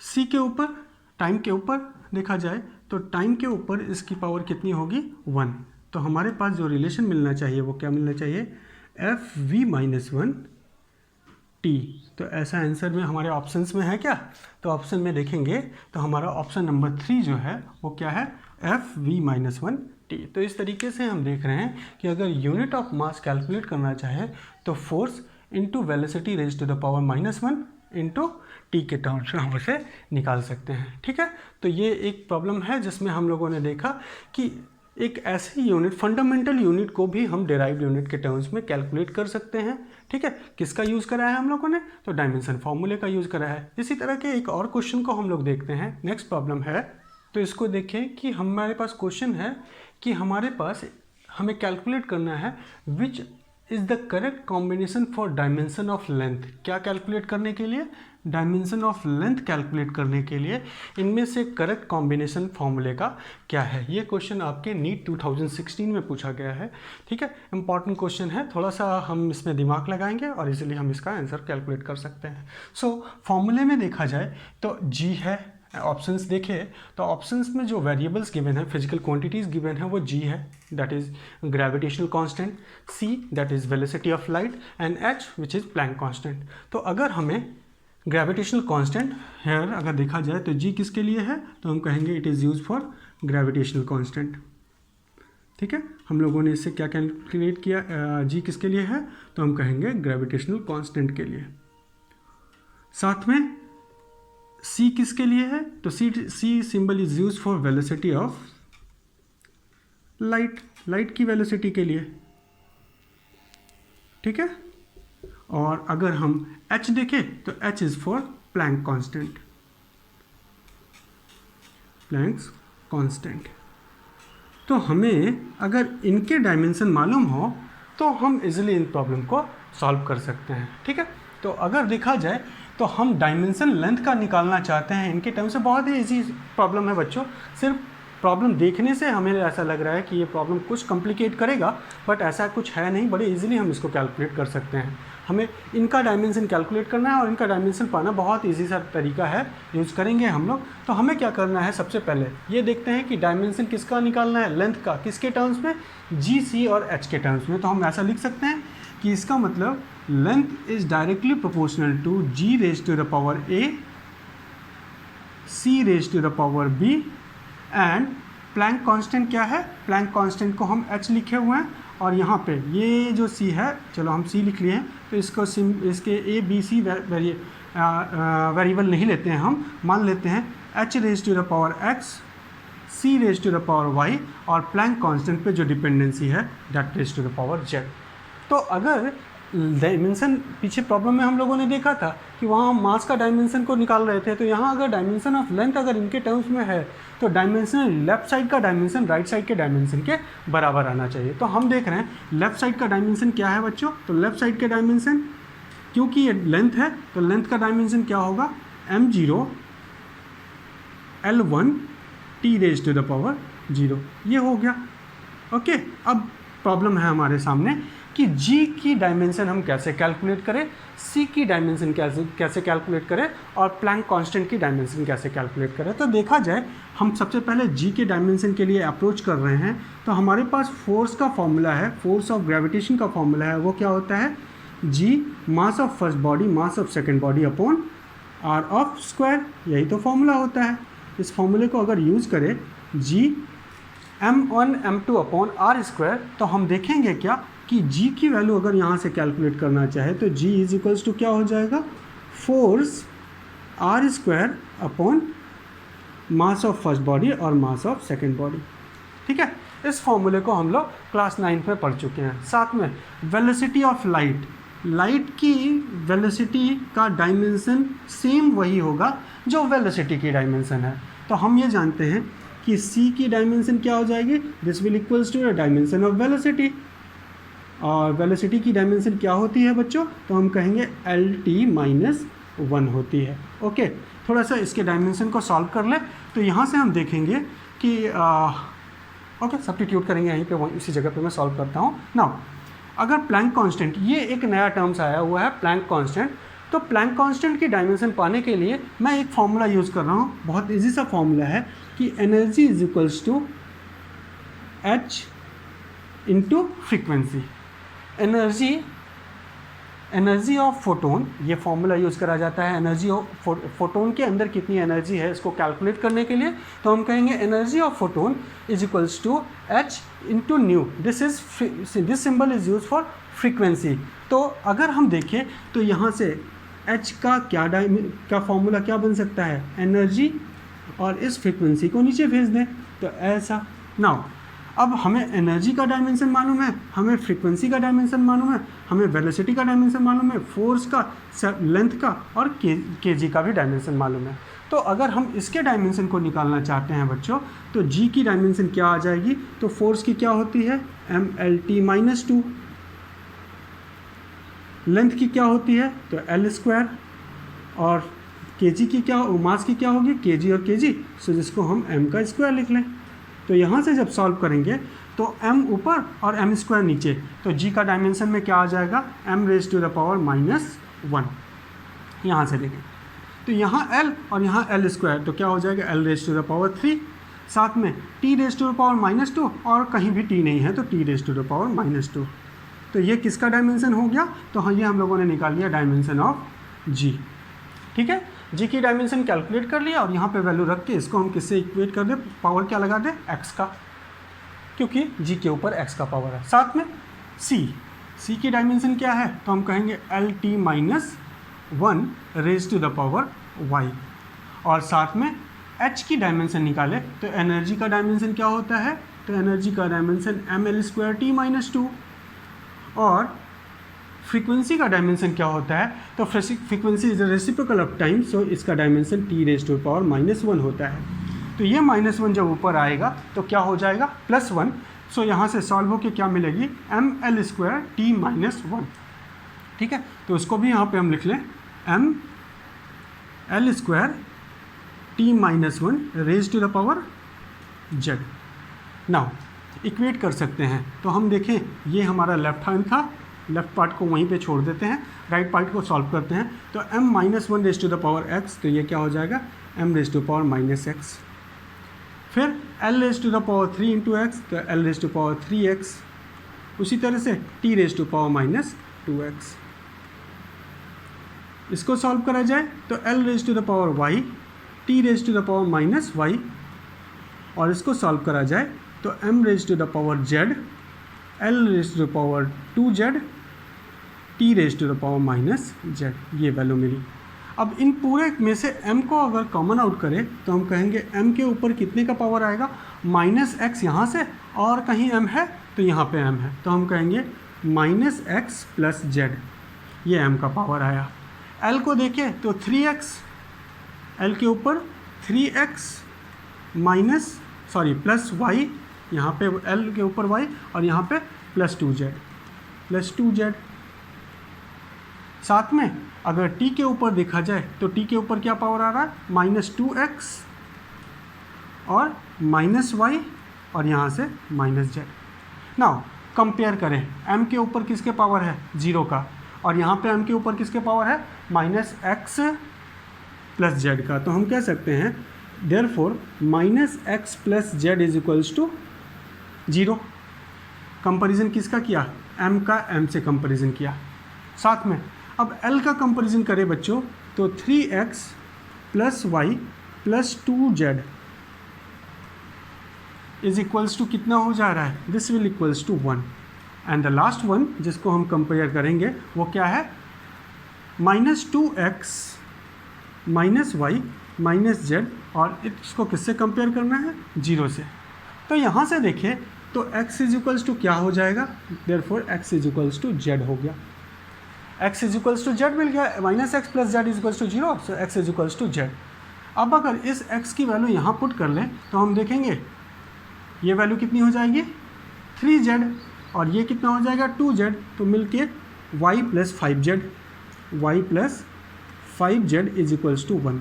c के ऊपर टाइम के ऊपर देखा जाए तो टाइम के ऊपर इसकी पावर कितनी होगी 1। तो हमारे पास जो रिलेशन मिलना चाहिए वो क्या मिलना चाहिए fv-1 t। तो ऐसा आंसर में हमारे ऑप्शंस में है क्या, तो ऑप्शन में देखेंगे तो हमारा ऑप्शन नंबर 3 जो है वो क्या है fv-1 t। तो इस तरीके से हम देख रहे हैं कि अगर यूनिट ऑफ मास कैलकुलेट करना चाहे तो force into velocity raise to the power -1 into T के टर्म्स में हम उसे निकाल सकते हैं। ठीक है, तो ये एक प्रॉब्लम है जिसमें हम लोगों ने देखा कि एक ऐसी यूनिट, फंडामेंटल यूनिट को भी हम डेराइव्ड यूनिट के टर्म्स में कैलकुलेट कर सकते हैं। ठीक है, किसका यूज़ करा है हम लोगों ने, तो डायमेंशन फॉर्मूले का यूज़ करा है। इसी तरह के एक और क्वेश्चन को हम लोग देखते हैं। नेक्स्ट प्रॉब्लम है, तो इसको देखें कि हमारे पास क्वेश्चन है कि हमारे पास हमें कैलकुलेट करना है which is the correct combination for dimension of length. क्या कैलकुलेट करने के लिए, डायमेंशन ऑफ लेंथ कैलकुलेट करने के लिए इनमें से करेक्ट कॉम्बिनेशन फॉर्मूले का क्या है। ये क्वेश्चन आपके नीट 2016 में पूछा गया है। ठीक है, इंपॉर्टेंट क्वेश्चन है, थोड़ा सा हम इसमें दिमाग लगाएंगे और इजीली हम इसका आंसर कैलकुलेट कर सकते हैं। सो फॉर्मूले में देखा जाए तो जी है, ऑप्शंस देखें तो ऑप्शंस में जो वेरिएबल्स गिवन है, फिजिकल क्वांटिटीज़ गिवन है, वो जी है that is gravitational constant, C that is velocity of light and H which is Planck constant. तो अगर हमें ग्रेविटेशनल कांस्टेंट हेयर अगर देखा जाए तो जी किसके लिए है, तो हम कहेंगे it is use for gravitational constant. ठीक है, हम लोगों ने इससे क्या कैलकुलेट किया, जी किसके लिए है, तो हम कहेंगे ग्रेविटेशनल कांस्टेंट के लिए। साथ में सी किसके लिए है, तो C symbol is use for velocity of light, light की वेलोसिटी के लिए। ठीक है, और अगर हम h देखें तो h is for Planck constant, Planck's constant. तो हमें अगर इनके डायमेंशन मालूम हो तो हम इजीली इन प्रॉब्लम को सॉल्व कर सकते हैं। ठीक है, तो अगर देखा जाए तो हम डायमेंशन लेंथ का निकालना चाहते हैं इनके टर्म से। बहुत ही इजी प्रॉब्लम है बच्चों, सिर्फ प्रॉब्लम देखने से हमें ऐसा लग रहा है कि ये प्रॉब्लम कुछ कॉम्प्लिकेट करेगा, बट ऐसा कुछ है नहीं, बड़े इजीली हम इसको कैलकुलेट कर सकते हैं। हमें इनका डायमेंशन कैलकुलेट करना है और इनका डायमेंशन पाना बहुत इजी सा तरीका है, यूज़ करेंगे हम लोग। तो हमें क्या करना है, सबसे पहले ये देखते हैं कि डायमेंशन किसका निकालना है, लेंथ का, किसके टर्म्स में, जी, सी और एच के टर्म्स में। तो हम ऐसा लिख सकते हैं कि इसका मतलब length is directly proportional to G raise to the power A, C raise to the power B and Planck constant क्या है, प्लैंक कांस्टेंट को हम h लिखे हुए हैं और यहाँ पे ये जो c है, चलो हम c लिख लिए हैं, तो इसको इसके a b c वेरिएबल नहीं लेते हैं, हम मान लेते हैं h raise to the power x, c raise to the power y और प्लैंक कांस्टेंट पे जो डिपेंडेंसी है that raise to the power z। तो अगर डायमेंशन पीछे प्रॉब्लम में हम लोगों ने देखा था कि वहाँ मास का डायमेंशन को निकाल रहे थे, तो यहाँ अगर डायमेंशन ऑफ लेंथ अगर इनके टर्म्स में है तो डायमेंशन लेफ्ट साइड का डायमेंशन राइट साइड के डायमेंशन के बराबर आना चाहिए। तो हम देख रहे हैं लेफ्ट साइड का डायमेंशन क्या है बच्चों, तो लेफ्ट साइड के डायमेंशन क्योंकि ये लेंथ है तो लेंथ का डायमेंशन क्या होगा m0 L1 t raise to the power 0, ये हो गया। ओके, अब प्रॉब्लम है हमारे सामने कि g की डायमेंशन हम कैसे कैलकुलेट करें, c की डायमेंशन कैसे कैलकुलेट करें और प्लैंक कांस्टेंट की डायमेंशन कैसे कैलकुलेट करें। तो देखा जाए हम सबसे पहले g के डायमेंशन के लिए अप्रोच कर रहे हैं, तो हमारे पास फोर्स का फॉर्मूला है, फोर्स ऑफ ग्रेविटेशन का फॉर्मूला है, वो क्या होता है g mass of first body mass of second body upon r of square, यही तो फॉर्मूला होता है। इस फॉर्मूले को अगर यूज़ करें g m1 m2 upon r square, तो हम देखेंगे क्या कि g की वैल्यू अगर यहाँ से कैलकुलेट करना चाहे तो g इज इक्वल्स टू क्या हो जाएगा, force r square upon mass of first body और मास ऑफ सेकेंड बॉडी। ठीक है, इस फॉर्मूले को हम लोग क्लास 9 में पढ़ चुके हैं। साथ में वेलोसिटी ऑफ लाइट, लाइट की वेलोसिटी का डायमेंशन सेम वही होगा जो वेलोसिटी की डायमेंशन है। तो हम ये जानते हैं कि c की डायमेंशन क्या हो जाएगी, this will equals to the dimension of velocity, और वेलोसिटी की डायमेंशन क्या होती है बच्चों, तो हम कहेंगे LT-1 होती है। ओके, थोड़ा सा इसके डायमेंशन को सॉल्व कर ले, तो यहाँ से हम देखेंगे कि ओके सब्स्टिट्यूट करेंगे यहीं पे, वहीं इसी जगह पे मैं सॉल्व करता हूँ। नाउ अगर प्लैंक कांस्टेंट, ये एक नया टर्म्स आया हुआ है प्लैंक कांस्टेंट, तो प्लैंक कांस्टेंट की डायमेंशन पाने के लिए मैं एक फार्मूला यूज़ कर रहा हूँ, बहुत इजी सा फार्मूला है कि energy is equals to h into frequency. Energy of photon, ये फॉर्मूला यूज़ करा जाता है एनर्जी ऑफ फोटोन के अंदर कितनी एनर्जी है इसको कैलकुलेट करने के लिए। तो हम कहेंगे energy of photon is equals to h into nu, this symbol is use for frequency. तो अगर हम देखें तो यहाँ से h का फॉर्मूला क्या बन सकता है, एनर्जी, और इस फ्रीक्वेंसी को नीचे भेज दें तो ऐसा। नाउ अब हमें एनर्जी का डायमेंशन मालूम है, हमें फ्रीक्वेंसी का डायमेंशन मालूम है, हमें वेलोसिटी का डायमेंशन मालूम है, फोर्स का, लेंथ का और केजी का भी डायमेंशन मालूम है। तो अगर हम इसके डायमेंशन को निकालना चाहते हैं बच्चों, तो जी की डायमेंशन क्या आ जाएगी, तो फोर्स की क्या होती है MLT-2, लेंथ की क्या होती है तो L स्क्वायर, और केजी की क्या, मास की क्या होगी केजी और केजी, सो जिसको हम m का स्क्वायर लिख लें। तो यहाँ से जब सॉल्व करेंगे तो m ऊपर और m स्क्वायर नीचे, तो g का डायमेंशन में क्या आ जाएगा m raise to the power -1, यहाँ से देखें तो यहाँ l और यहाँ l स्क्वायर, तो क्या हो जाएगा l raise to the power 3, साथ में t raise to the power -2 और कहीं भी t नहीं है तो t raise to the power -2। तो ये किसका डायमेंशन हो गया, तो हाँ ये हम लोगों ने निकाल लिया डायमेंशन ऑफ g। ठीक है, g की डायमेंशन कैलकुलेट कर लिया और यहाँ पे वैल्यू रख के इसको हम किससे इक्वेट कर दें, पावर क्या लगा दें x का, क्योंकि g के ऊपर x का पावर है। साथ में c की डायमेंशन क्या है, तो हम कहेंगे LT-1 raise to the power y, और साथ में h की डायमेंशन निकाले तो एनर्जी का डायमेंशन क्या होता है, तो एनर्जी का डायमेंशन ML2T-2, और फ्रीक्वेंसी का डायमेंशन क्या होता है, तो frequency is the reciprocal of time, so इसका dimension t raise to power -1 होता है। तो ये -1 जब ऊपर आएगा तो क्या हो जाएगा +1, सो यहाँ से सॉल्व होकर क्या मिलेगी ML2T-1। ठीक है, तो उसको भी यहाँ पे हम लिख लें ML2T-1 raise to the power z। Now equate कर सकते हैं, तो हम देखें ये हमारा लेफ्ट हैंड था, लेफ्ट पार्ट को वहीं पे छोड़ देते हैं, राइट पार्ट को सॉल्व करते हैं। तो m-1 raise to the power x, तो ये क्या हो जाएगा m raise to power -x, फिर l raise to the power 3 into x, तो l raise to power 3x, उसी तरह से t raise to power -2x। इसको सॉल्व करा जाए तो l raise to the power y, t raise to the power -y, और इसको सॉल्व करा जाए तो m raise to the power z, l raise to the power 2z, t raise to the power -z, ये value मिली। अब इन पूरे में से m को अगर कॉमन आउट करें तो हम कहेंगे m के ऊपर कितने का पावर आएगा, -x यहाँ से, और कहीं m है तो यहाँ पे m है, तो हम कहेंगे -x + z, ये m का पावर आया। l को देखें तो 3x, l के ऊपर 3x प्लस y, यहाँ पे l के ऊपर y और यहाँ पे प्लस 2z। साथ में अगर t के ऊपर देखा जाए तो t के ऊपर क्या पावर आ रहा है, -2x और -y और यहाँ से -z। नाउ कंपेयर करें, m के ऊपर किसके पावर है, 0 का, और यहाँ पे m के ऊपर किसके पावर है, -x + z का। तो हम कह सकते हैं देयरफॉर -x + z = 0। कंपैरिजन किसका किया, m का m से कंपैरिजन किया। साथ में अब l का कंपैरिजन करें बच्चों तो 3x + y + 2z = कितना हो जा रहा है, this will equals to 1। And the last one जिसको हम कंपेयर करेंगे वो क्या है, -2x -y -z, और इसको किससे कंपेयर करना है, 0 से। तो यहाँ से देखें तो x = क्या हो जाएगा, देयरफॉर x = z हो गया, x = z मिल गया, -x + z = 0, सो x = z। अब अगर इस x की वैल्यू यहाँ पुट कर लें तो हम देखेंगे ये वैल्यू कितनी हो जाएगी, 3z, और ये कितना हो जाएगा, 2z, तो मिलके y + 5z = 1।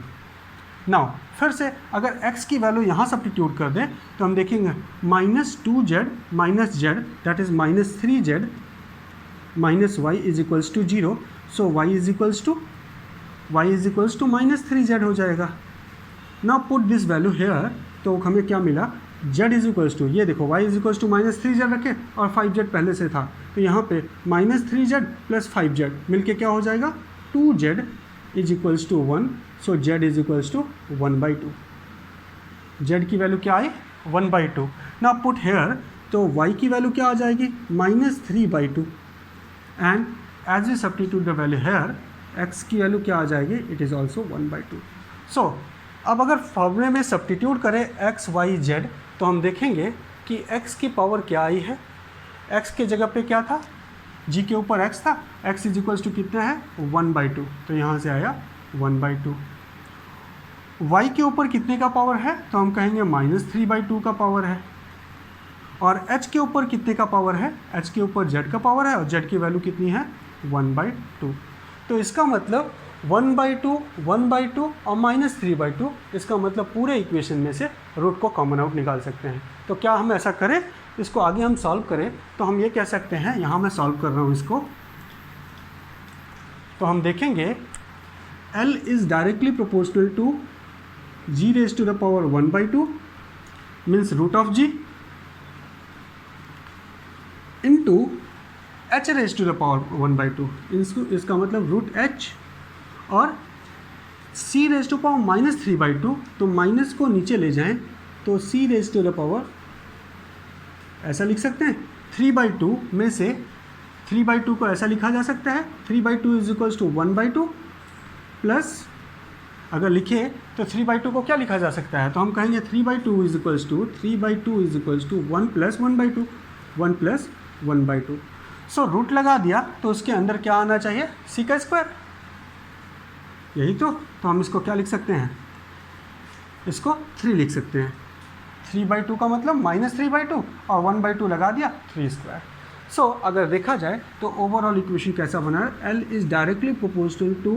नाउ फिर से अगर x की वैल्यू यहाँ सब्स्टिट्यूट कर दें तो हम देखेंगे -2z - z, that is -3z -y = 0, so y = -3z हो जाएगा। Now put this value here, तो हमें क्या मिला, z = ये देखो y = -3z रखे और 5z पहले से था, तो यहाँ पे -3z + 5z मिलके क्या हो जाएगा, 2z = 1, सो z = 1/2। z की वैल्यू क्या आई, 1/2। ना पुट हेयर, तो y की वैल्यू क्या आ जाएगी, -3/2, and as we substitute the value here, x की वैल्यू क्या आ जाएगी, इट इज़ ऑल्सो 1/2। सो अब अगर फॉर्मूले में सब्स्टिट्यूट करें x, y, z, तो हम देखेंगे कि x की पावर क्या आई है, x के जगह पे क्या था, g के ऊपर x था, x = कितना है, 1/2, तो यहाँ से आया 1/2। y के ऊपर कितने का पावर है, तो हम कहेंगे -3/2 का पावर है, और h के ऊपर कितने का पावर है, h के ऊपर z का पावर है, और z की वैल्यू कितनी है, 1/2। तो इसका मतलब 1/2, 1/2 और -3/2, इसका मतलब पूरे इक्वेशन में से रूट को कॉमन आउट निकाल सकते हैं। तो क्या हम ऐसा करें, इसको आगे हम सॉल्व करें तो हम ये कह सकते हैं, यहाँ मैं सॉल्व कर रहा हूँ इसको, तो हम देखेंगे L is directly proportional to g⁻1/2 means √g into h⁻1/2, इसका मतलब √h, और c⁻³ तो माइनस को नीचे ले जाएं तो c⁻, ऐसा लिख सकते हैं, 3/2 में से 3/2 को ऐसा लिखा जा सकता है, 3/2 = 1/2, प्लस अगर लिखे तो 3/2 को क्या लिखा जा सकता है, तो हम कहेंगे 3/2 = 1 + 1/2, 1 + 1/2। सो रूट लगा दिया तो उसके अंदर क्या आना चाहिए, c², यही तो हम इसको क्या लिख सकते हैं, इसको 3 लिख सकते हैं। 3/2 का मतलब -3/2 और 1/2 लगा दिया, 3²। सो अगर देखा जाए तो ओवरऑल इक्वेशन कैसा बना है, L is directly proportional to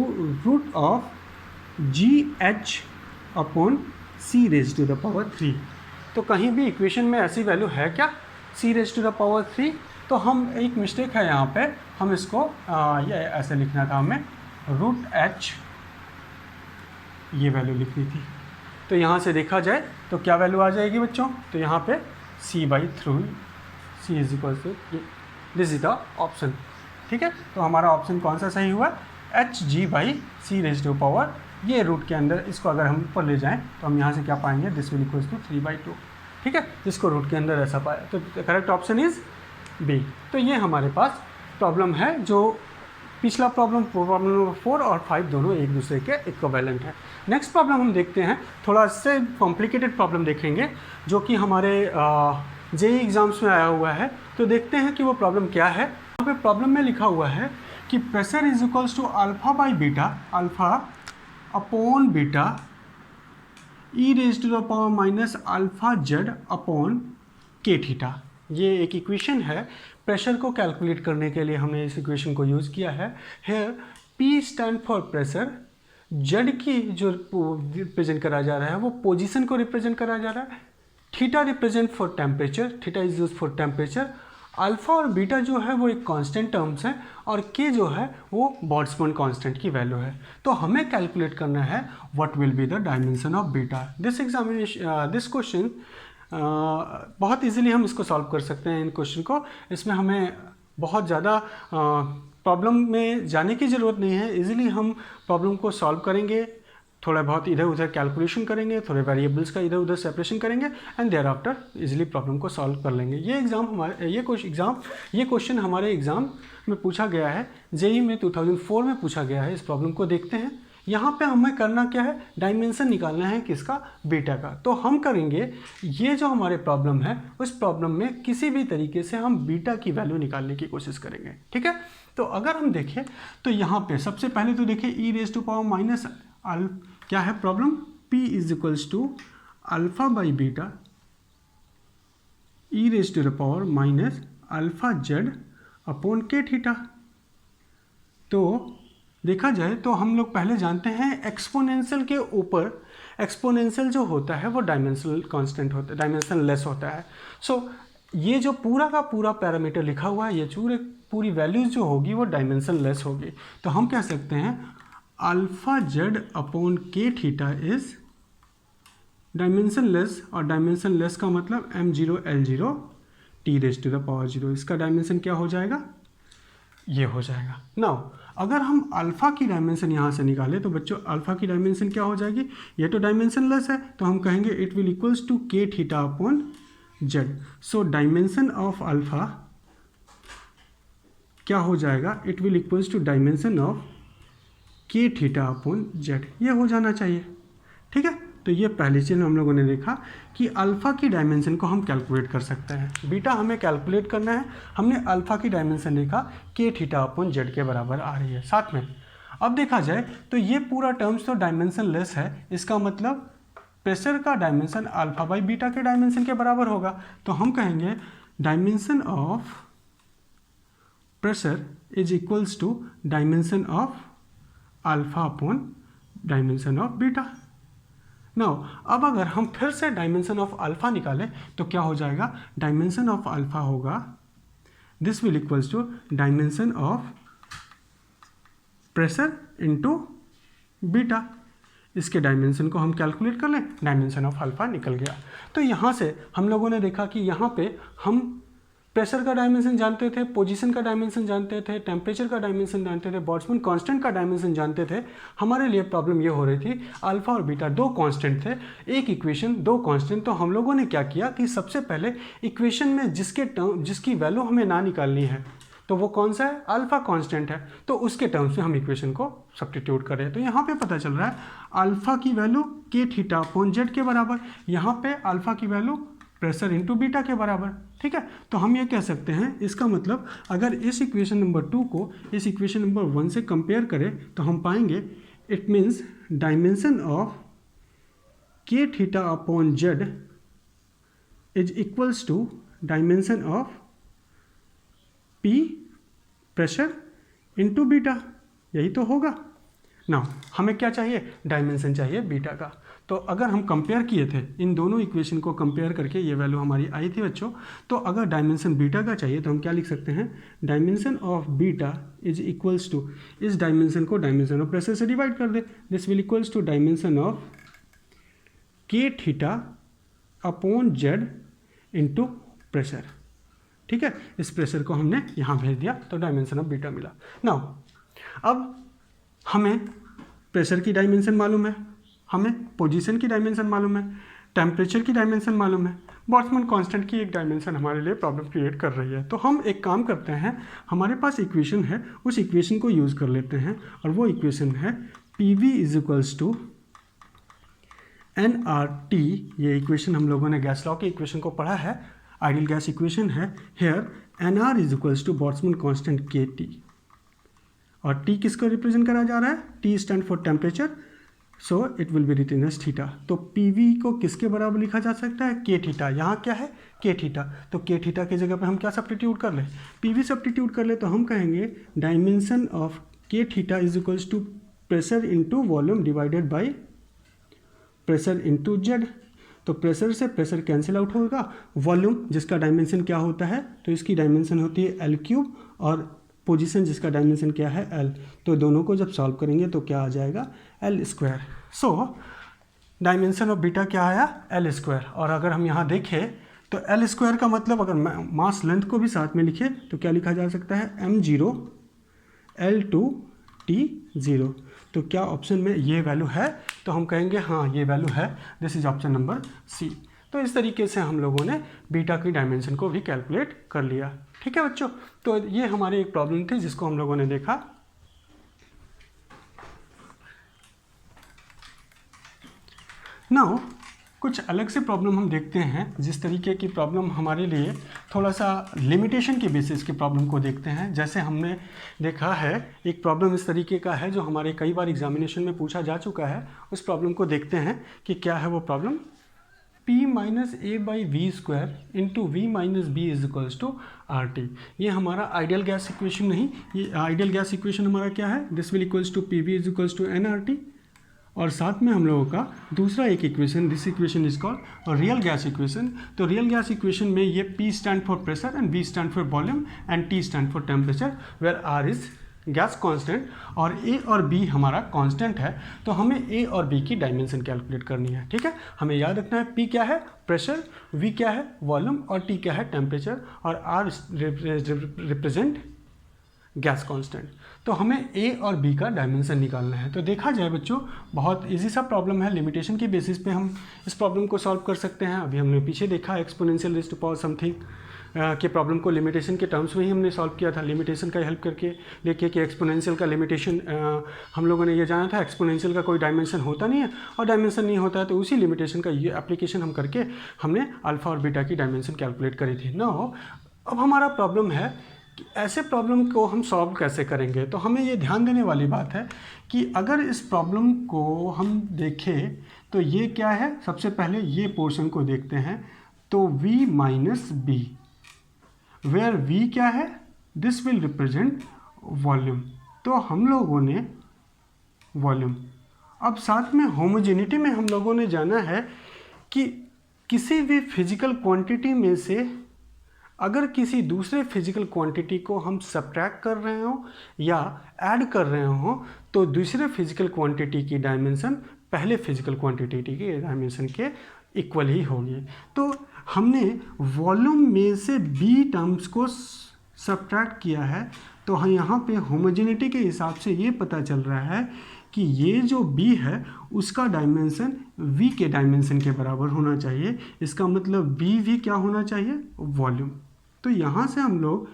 √GH/c⁻3। तो कहीं भी इक्वेशन में ऐसी वैल्यू है क्या, c⁻3? तो हम एक मिस्टेक है यहाँ पे, हम इसको ये ऐसे लिखना था हमें, √h ये वैल्यू लिखनी थी। तो यहाँ से देखा जाए तो क्या वैल्यू आ जाएगी बच्चों, तो यहाँ पे c/3, c = this is the option. ठीक है, तो हमारा ऑप्शन कौन सा सही हुआ, hg/c⁻, ये रूट के अंदर, इसको अगर हम ऊपर ले जाएं तो हम यहाँ से क्या पाएंगे, दिस विल इक्वल्स टू 3/2। ठीक है, जिसको रूट के अंदर ऐसा पाया, तो करेक्ट ऑप्शन इज़ बी। तो ये हमारे पास प्रॉब्लम है जो पिछला प्रॉब्लम नंबर 4 और 5 दोनों एक दूसरे के इक्विवेलेंट है। नेक्स्ट प्रॉब्लम हम देखते हैं, थोड़ा से कॉम्प्लिकेटेड प्रॉब्लम देखेंगे जो कि हमारे जेईई एग्जाम्स में आया हुआ है। तो देखते हैं कि वो प्रॉब्लम क्या है। यहाँ पे प्रॉब्लम में लिखा हुआ है कि pressure is equals to alpha by beta, alpha upon beta E raise to the power minus alpha Z upon K theta. ये एक इक्वेशन है, प्रेशर को कैलकुलेट करने के लिए हमने इस इक्वेशन को यूज़ किया है। Here P stand for pressure, Z की जो रिप्रेजेंट करा जा रहा है वो पोजीशन को रिप्रेजेंट करा जा रहा है, theta represent for temperature, theta is use for temperature, alpha और बीटा जो है वो एक कांस्टेंट टर्म्स है और के जो है वो बोल्ट्जमान कांस्टेंट की वैल्यू है। तो हमें कैलकुलेट करना है what will be the dimension of beta. This question बहुत इजीली हम इसको सॉल्व कर सकते हैं इन क्वेश्चन को। इसमें हमें बहुत ज़्यादा प्रॉब्लम में जाने की ज़रूरत नहीं है, इजीली हम प्रॉब्लम को सॉल्व करेंगे, थोड़ा बहुत इधर उधर कैलकुलेशन करेंगे, थोड़े वेरिएबल्स का इधर उधर सेपरेशन करेंगे and thereafter easily problem को सॉल्व कर लेंगे। ये क्वेश्चन हमारे एग्ज़ाम में पूछा गया है, जेईई में 2004 में पूछा गया है। इस प्रॉब्लम को देखते हैं। यहाँ पे हमें करना क्या है, डायमेंशन निकालना है किसका, बीटा का। तो हम करेंगे, ये जो हमारे प्रॉब्लम है उस प्रॉब्लम में किसी भी तरीके से हम बीटा की वैल्यू निकालने की कोशिश करेंगे, ठीक है। तो अगर हम देखें तो यहाँ पे सबसे पहले तो देखिए E raise to power minus क्या है problem, P is equals to alpha by beta E raise to the power minus alpha Z upon K theta. तो देखा जाए तो हम लोग पहले जानते हैं एक्सपोनेंशियल के ऊपर एक्सपोनेंशियल जो होता है वो डायमेंशनल कांस्टेंट होता है, डायमेंशन लेस होता है। सो ये जो पूरा का पूरा पैरामीटर लिखा हुआ है, ये पूरी वैल्यूज जो होगी वो डायमेंशन लेस होगी। तो हम कह सकते हैं alpha Z upon K theta is dimensionless, और डायमेंशन लेस का मतलब m0 L0 t raise to the power 0। इसका डायमेंशन क्या हो जाएगा, ये हो जाएगा। नाउ अगर हम अल्फ़ा की डायमेंशन यहाँ से निकालें तो बच्चों अल्फ़ा की डायमेंशन क्या हो जाएगी, ये तो डायमेंशन लेस है तो हम कहेंगे it will equals to K theta upon Z. So dimension of alpha क्या हो जाएगा, it will equals to dimension of K theta upon Z, ये हो जाना चाहिए, ठीक है। तो ये पहली चीज़ हम लोगों ने देखा कि अल्फ़ा की डायमेंशन को हम कैलकुलेट कर सकते हैं। बीटा हमें कैलकुलेट करना है, हमने अल्फ़ा की डायमेंशन देखा के थीटा अपॉन जेड के बराबर आ रही है साथ में। अब देखा जाए तो ये पूरा टर्म्स तो डायमेंशन लेस है, इसका मतलब प्रेशर का डायमेंशन अल्फ़ा बाई बीटा के डायमेंशन के बराबर होगा। तो हम कहेंगे dimension of pressure is equals to dimension of alpha upon dimension of beta. Now अब अगर हम फिर से डायमेंशन ऑफ अल्फ़ा निकालें तो क्या हो जाएगा, डायमेंशन ऑफ अल्फ़ा होगा this will equals to dimension of pressure into beta. इसके डायमेंशन को हम कैलकुलेट कर लें, डायमेंशन ऑफ अल्फ़ा निकल गया। तो यहाँ से हम लोगों ने देखा कि यहाँ पे हम प्रेशर का डायमेंशन जानते थे, पोजीशन का डायमेंशन जानते थे, टेम्परेचर का डायमेंशन जानते थे, बोल्ट्जमान कांस्टेंट का डायमेंशन जानते थे। हमारे लिए प्रॉब्लम ये हो रही थी अल्फ़ा और बीटा दो कांस्टेंट थे, एक इक्वेशन दो कांस्टेंट। तो हम लोगों ने क्या किया कि सबसे पहले इक्वेशन में जिसकी वैल्यू हमें ना निकालनी है तो वो कौन सा है, अल्फ़ा कांस्टेंट है, तो उसके टर्म्स में हम इक्वेशन को सब्स्टिट्यूट करें। तो यहाँ पे पता चल रहा है अल्फ़ा की वैल्यू के थीटा अपॉन जेड के बराबर, यहाँ पे अल्फ़ा की वैल्यू प्रेशर इंटू बीटा के बराबर, ठीक है। तो हम ये कह सकते हैं, इसका मतलब अगर इस इक्वेशन नंबर 2 को इस इक्वेशन नंबर 1 से कंपेयर करें तो हम पाएंगे it means dimension of K theta upon Z is equals to dimension of P pressure into beta, यही तो होगा ना। हमें क्या चाहिए, डायमेंशन चाहिए बीटा का। तो अगर हम कंपेयर किए थे इन दोनों इक्वेशन को कंपेयर करके ये वैल्यू हमारी आई थी बच्चों, तो अगर डायमेंशन बीटा का चाहिए तो हम क्या लिख सकते हैं, dimension of beta is equals to, इस डायमेंशन को डायमेंशन ऑफ प्रेशर से डिवाइड कर दे, this will equals to dimension of K theta upon Z into pressure, ठीक है। इस प्रेशर को हमने यहाँ भेज दिया तो डायमेंशन ऑफ बीटा मिला। नाउ अब हमें प्रेशर की डायमेंशन मालूम है, हमें पोजीशन की डायमेंशन मालूम है, टेम्परेचर की डायमेंशन मालूम है, बोल्ट्जमान कांस्टेंट की एक डायमेंशन हमारे लिए प्रॉब्लम क्रिएट कर रही है। तो हम एक काम करते हैं, हमारे पास इक्वेशन है, उस इक्वेशन को यूज़ कर लेते हैं, और वो इक्वेशन है PV is equals to nRT। ये इक्वेशन हम लोगों ने गैस लॉ की इक्वेशन को पढ़ा है, आइडियल गैस इक्वेशन है। Here nR is equals to Boltzmann constant KT, और T किसको रिप्रेजेंट करा जा रहा है? T stand for temperature, so it will be written as theta. तो PV को किसके बराबर लिखा जा सकता है? K theta. यहाँ क्या है? K theta. तो K थीटा की जगह पे हम क्या सब्स्टिट्यूट कर ले? PV सब्स्टिट्यूट कर ले तो हम कहेंगे dimension of K theta is equals to pressure into volume divided by pressure into Z. तो प्रेशर से प्रेशर कैंसिल आउट होगा, वॉल्यूम जिसका डायमेंशन क्या होता है? तो इसकी डायमेंशन होती है L क्यूब, और पोजीशन जिसका डायमेंशन क्या है? L। तो दोनों को जब सॉल्व करेंगे तो क्या आ जाएगा? L square. So dimension of beta क्या आया? L square. और अगर हम यहाँ देखें तो L स्क्वायर का मतलब अगर मास लेंथ को भी साथ में लिखे तो क्या लिखा जा सकता है? m0 L2 T0। तो क्या ऑप्शन में ये वैल्यू है? तो हम कहेंगे हाँ ये वैल्यू है, this is option number C। तो इस तरीके से हम लोगों ने बीटा की डायमेंशन को भी कैलकुलेट कर लिया। ठीक है बच्चों, तो ये हमारी एक प्रॉब्लम थी जिसको हम लोगों ने देखा। नाउ कुछ अलग से प्रॉब्लम हम देखते हैं, जिस तरीके की प्रॉब्लम हमारे लिए थोड़ा सा लिमिटेशन के बेसिस की प्रॉब्लम को देखते हैं। जैसे हमने देखा है एक प्रॉब्लम इस तरीके का है जो हमारे कई बार एग्जामिनेशन में पूछा जा चुका है। उस प्रॉब्लम को देखते हैं कि क्या है वो problem. P minus A by V square into V minus B is equals to R T. ये हमारा आइडियल गैस इक्वेशन नहीं, ये आइडियल गैस इक्वेशन हमारा क्या है? This will equals to P V is equals to N R T. और साथ में हम लोगों का दूसरा एक equation, this equation is called real gas equation. तो रियल गैस इक्वेशन में ये P stand for pressure and V stand for volume and T stand for temperature, where R is gas constant और A और B हमारा constant है। तो हमें A और B की डायमेंशन कैलकुलेट करनी है। ठीक है, हमें याद रखना है P क्या है? प्रेशर, V क्या है? वॉल्यूम, और T क्या है? टेम्परेचर, और R रिप्रेजेंट गैस कांस्टेंट। तो हमें A और B का डायमेंशन निकालना है। तो देखा जाए बच्चों, बहुत इजी सा प्रॉब्लम है, लिमिटेशन के बेसिस पे हम इस प्रॉब्लम को सॉल्व कर सकते हैं। अभी हमने पीछे देखा exponential raised to power something के प्रॉब्लम को लिमिटेशन के टर्म्स में ही हमने सॉल्व किया था, लिमिटेशन का हेल्प करके लेके कि एक्सपोनेंशियल का लिमिटेशन हम लोगों ने ये जाना था एक्सपोनेंशियल का कोई डायमेंशन होता नहीं है, और डायमेंशन नहीं होता है तो उसी लिमिटेशन का ये एप्लीकेशन हम करके हमने अल्फ़ा और बीटा की डायमेंशन कैलकुलेट करी थी। नाउ अब हमारा प्रॉब्लम है कि ऐसे प्रॉब्लम को हम सॉल्व कैसे करेंगे। तो हमें ये ध्यान देने वाली बात है कि अगर इस प्रॉब्लम को हम देखें तो ये क्या है? सबसे पहले ये पोर्शन को देखते हैं। तो V minus B, where V क्या है? This will represent volume. तो हम लोगों ने वॉल्यूम, अब साथ में होमोजेनिटी में हम लोगों ने जाना है कि किसी भी फिजिकल क्वांटिटी में से अगर किसी दूसरे फिजिकल क्वांटिटी को हम सब्ट्रैक्ट कर रहे हो या ऐड कर रहे हो तो दूसरे फिजिकल क्वांटिटी की डायमेंशन पहले फिजिकल क्वांटिटी की डायमेंशन के इक्वल ही होगी। तो हमने वॉल्यूम में से B टर्म्स को सब्ट्रैक्ट किया है, तो हम यहाँ पे होमोजेनिटी के हिसाब से ये पता चल रहा है कि ये जो B है उसका डायमेंशन V के डायमेंशन के बराबर होना चाहिए। इसका मतलब BV क्या होना चाहिए? वॉल्यूम। तो यहाँ से हम लोग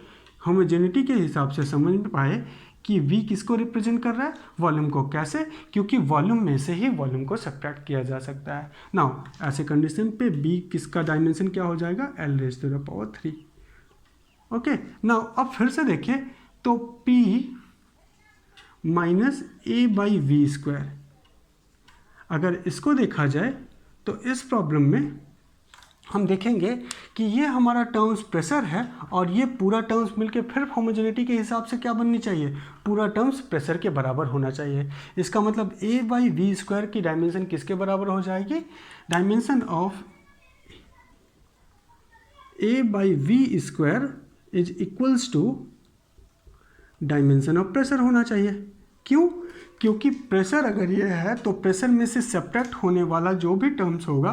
होमोजेनिटी के हिसाब से समझ पाए कि V किसको रिप्रेजेंट कर रहा है? वॉल्यूम को। कैसे? क्योंकि वॉल्यूम में से ही वॉल्यूम को सब्ट्रैक्ट किया जा सकता है। नाउ ऐसे कंडीशन पे B किसका डायमेंशन क्या हो जाएगा? L raise to the power 3। Okay, now अब फिर से देखें तो P minus A by V square, अगर इसको देखा जाए तो इस प्रॉब्लम में हम देखेंगे कि ये हमारा टर्म्स प्रेशर है और ये पूरा टर्म्स मिलके फिर होमोजेनिटी के हिसाब से क्या बननी चाहिए? पूरा टर्म्स प्रेशर के बराबर होना चाहिए। इसका मतलब ए बाई वी स्क्वायर की डायमेंशन किसके बराबर हो जाएगी? Dimension of A by V square is equals to dimension of pressure होना चाहिए। क्यों? क्योंकि प्रेशर अगर ये है तो प्रेशर में से सब्ट्रैक्ट होने वाला जो भी टर्म्स होगा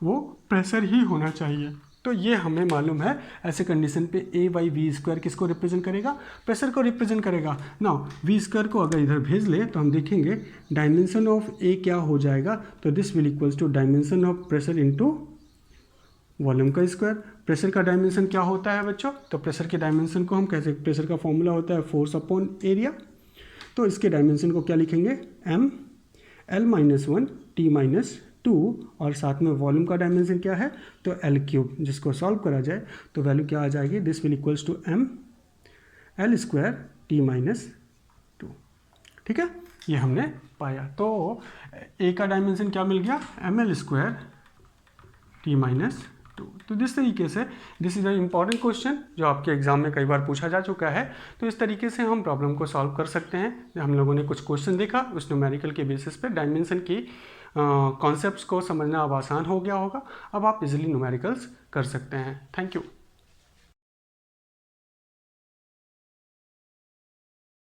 वो प्रेशर ही होना चाहिए। तो ये हमें मालूम है। ऐसे कंडीशन पे ए बाई वी स्क्वायर किसको रिप्रेजेंट करेगा, प्रेशर को रिप्रेजेंट करेगा। नाउ वी स्क्वायर को अगर इधर भेज ले तो हम देखेंगे डायमेंशन ऑफ ए क्या हो जाएगा, तो this will equals to dimension of pressure into volume का स्क्वायर। प्रेशर का डायमेंशन क्या होता है बच्चों, तो प्रेशर के डायमेंशन को हम कैसे, प्रेशर का फॉर्मूला होता है फोर्स अपॉन एरिया, तो इसके डायमेंशन को क्या लिखेंगे, M L minus one T minus two, और साथ में वॉल्यूम का डायमेंशन क्या है, तो एल क्यूब, जिसको सॉल्व करा जाए तो वैल्यू क्या आ जाएगी, this will equals to M L square T minus two. ठीक है, ये हमने पाया। तो ए का डायमेंशन क्या मिल गया, M L square T minus two. तो जिस तरीके से, this is a important question जो आपके एग्जाम में कई बार पूछा जा चुका है, तो इस तरीके से हम प्रॉब्लम को सॉल्व कर सकते हैं। हम लोगों ने कुछ क्वेश्चन देखा, उस न्यूमेरिकल के बेसिस पे डायमेंशन की कॉन्सेप्ट्स को समझना अब आसान हो गया होगा। अब आप इजीली न्यूमेरिकल्स कर सकते हैं। Thank you.